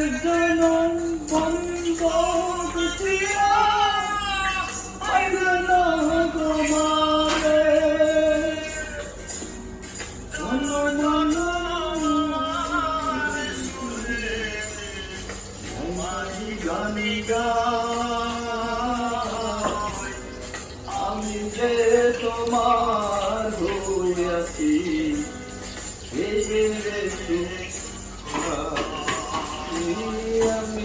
জনম বন্ধ দুটিয়া পাইবে না তোমারে মন মন মাঝি গানি গায় আমি যে তোমার হইয়াছি এই রে আমি